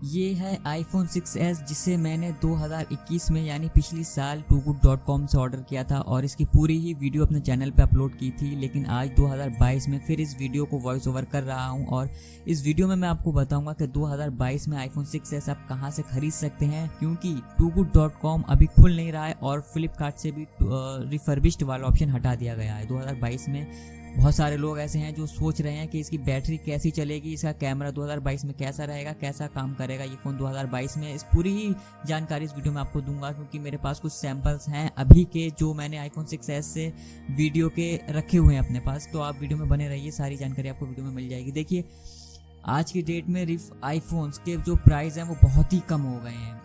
ये है iPhone 6s जिसे मैंने 2021 में यानी पिछली साल toogood.com से ऑर्डर किया था और इसकी पूरी ही वीडियो अपने चैनल पे अपलोड की थी। लेकिन आज 2022 में फिर इस वीडियो को वॉइस ओवर कर रहा हूं और इस वीडियो में मैं आपको बताऊंगा कि 2022 में iPhone 6s आप कहां से खरीद सकते हैं, क्योंकि toogood.com अभी खुल नहीं रहा है और फ्लिपकार्ट से भी रिफर्बिश्ड वाला ऑप्शन हटा दिया गया है। 2022 में बहुत सारे लोग ऐसे हैं जो सोच रहे हैं कि इसकी बैटरी कैसी चलेगी, इसका कैमरा 2022 में कैसा रहेगा, कैसा काम करेगा ये फ़ोन 2022 में। इस पूरी ही जानकारी इस वीडियो में आपको दूंगा, क्योंकि मेरे पास कुछ सैंपल्स हैं अभी के जो मैंने iPhone 6s से वीडियो के रखे हुए हैं अपने पास। तो आप वीडियो में बने रहिए, सारी जानकारी आपको वीडियो में मिल जाएगी। देखिए, आज की डेट में आईफोन्स के जो प्राइस हैं वो बहुत ही कम हो गए हैं।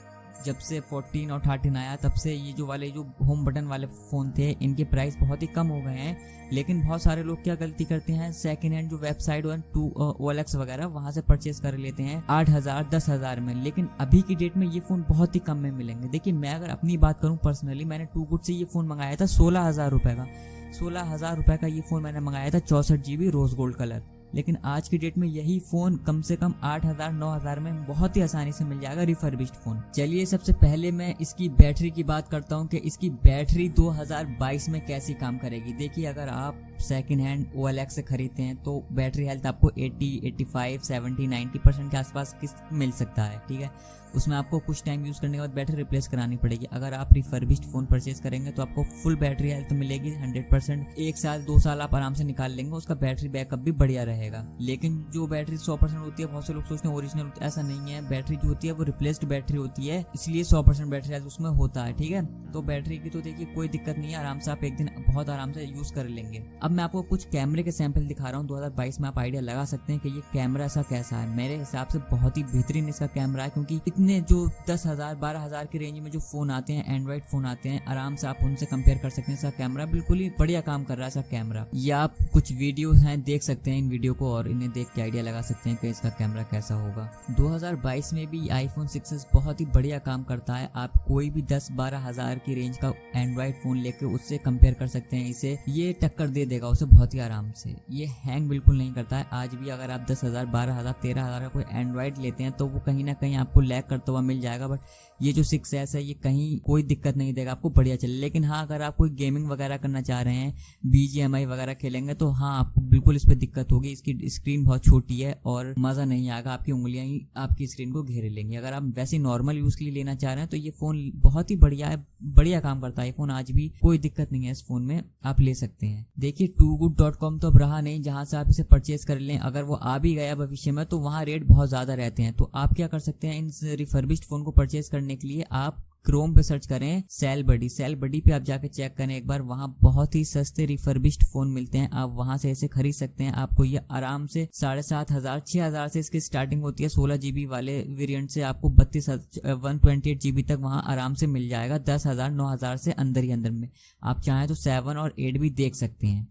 जब से 14 और 13 आया तब से ये जो होम बटन वाले फ़ोन थे इनके प्राइस बहुत ही कम हो गए हैं। लेकिन बहुत सारे लोग क्या गलती करते हैं, सेकेंड हैंड जो वेबसाइट OLX वगैरह वहाँ से परचेज कर लेते हैं 8,000 10,000 में। लेकिन अभी की डेट में ये फ़ोन बहुत ही कम में मिलेंगे। देखिए, मैं अगर अपनी बात करूँ पर्सनली, मैंने टूगुड से ये फ़ोन मंगाया था 16,000 रुपये का। 16,000 रुपये का ये फ़ोन मैंने मंगाया था, 64 GB रोज़ गोल्ड कलर। लेकिन आज की डेट में यही फ़ोन कम से कम 8,000 9,000 में बहुत ही आसानी से मिल जाएगा, रिफर्बिश्ड फ़ोन। चलिए, सबसे पहले मैं इसकी बैटरी की बात करता हूँ कि इसकी बैटरी 2022 में कैसी काम करेगी। देखिए, अगर आप सेकेंड हैंड OLX से खरीदते हैं तो बैटरी हेल्थ आपको 80, 85, 70, 90% के आसपास मिल सकता है। ठीक है, उसमें आपको कुछ टाइम यूज़ करने के बाद बैटरी रिप्लेस करानी पड़ेगी। अगर आप रिफर्बिश्ड फ़ोन परचेज करेंगे तो आपको फुल बैटरी हेल्थ मिलेगी 100%। 1 साल 2 साल आप आराम से निकाल लेंगे, उसका बैटरी बैकअप भी बढ़िया रहेगा। लेकिन जो बैटरी 100% होती है, बहुत से लोग सोचते हैं ओरिजिनल होती है, ऐसा नहीं है। बैटरी जो होती है वो रिप्लेस्ड बैटरी होती है, इसलिए 100% बैटरी हेल्थ उसमें होता है। ठीक है, तो बैटरी की तो देखिए कोई दिक्कत नहीं है, आराम से आप एक दिन बहुत आराम से यूज़ कर लेंगे। अब मैं आपको कुछ कैमरे के सैंपल दिखा रहा हूँ 2022 में। आप आइडिया लगा सकते हैं कि ये कैमरा ऐसा कैसा है। मेरे हिसाब से बहुत ही बेहतरीन इसका कैमरा है, क्योंकि इतने जो 10,000 12,000 की रेंज में जो फ़ोन आते हैं, एंड्रॉइड फ़ोन आते हैं, आराम से आप उनसे कंपेयर कर सकते हैं। इसका कैमरा बिल्कुल ही बढ़िया काम कर रहा है। इसका कैमरा, या आप कुछ वीडियो हैं देख सकते हैं इन वीडियो को और इन्हें देख के आइडिया लगा सकते हैं कि इसका कैमरा कैसा होगा। 2022 में भी iPhone 6s बहुत ही बढ़िया काम करता है। आप कोई भी 10-12 हज़ार की रेंज का एंड्रॉइड फ़ोन लेके उससे कंपेयर कर सकते हैं इसे, ये टक्कर दे देगा उसे बहुत ही आराम से। ये हैंग बिल्कुल नहीं करता है। आज भी अगर आप 10,000 12,000 13,000 का कोई एंड्रॉइड लेते हैं तो वो कहीं ना कहीं आपको लैग करता हुआ मिल जाएगा। बट ये जो 6s है ये कहीं कोई दिक्कत नहीं देगा, आपको बढ़िया चले। लेकिन हाँ, अगर आप कोई गेमिंग वगैरह करना चाह रहे हैं, BGMI वगैरह खेलेंगे, तो हाँ आपको बिल्कुल इस पर दिक्कत होगी। इसकी स्क्रीन बहुत छोटी है और मज़ा नहीं आएगा, आपकी उंगलियां ही आपकी स्क्रीन को घेरे लेंगी। अगर आप वैसे नॉर्मल यूज़ के लिए लेना चाह रहे हैं तो ये फ़ोन बहुत ही बढ़िया है, बढ़िया काम करता है फ़ोन। आज भी कोई दिक्कत नहीं है इस फ़ोन में, आप ले सकते हैं। देखिए, toogood.com तो अब रहा नहीं जहाँ से आप इसे परचेज कर लें। अगर वो आ भी गया भविष्य में तो वहाँ रेट बहुत ज़्यादा रहते हैं। तो आप क्या कर सकते हैं, इन रिफर्बिश्ड फ़ोन को परचेज करने के लिए आप क्रोम पे सर्च करें सेल बडी पे आप जाके चेक करें एक बार। वहाँ बहुत ही सस्ते रिफर्बिश्ड फोन मिलते हैं, आप वहाँ से इसे खरीद सकते हैं। आपको ये आराम से 7,500 6,000 से इसकी स्टार्टिंग होती है। 16 GB वाले वेरिएंट से आपको 128 GB तक वहाँ आराम से मिल जाएगा। 10,000 9,000 से अंदर ही अंदर में। आप चाहें तो 7 और 8 भी देख सकते हैं।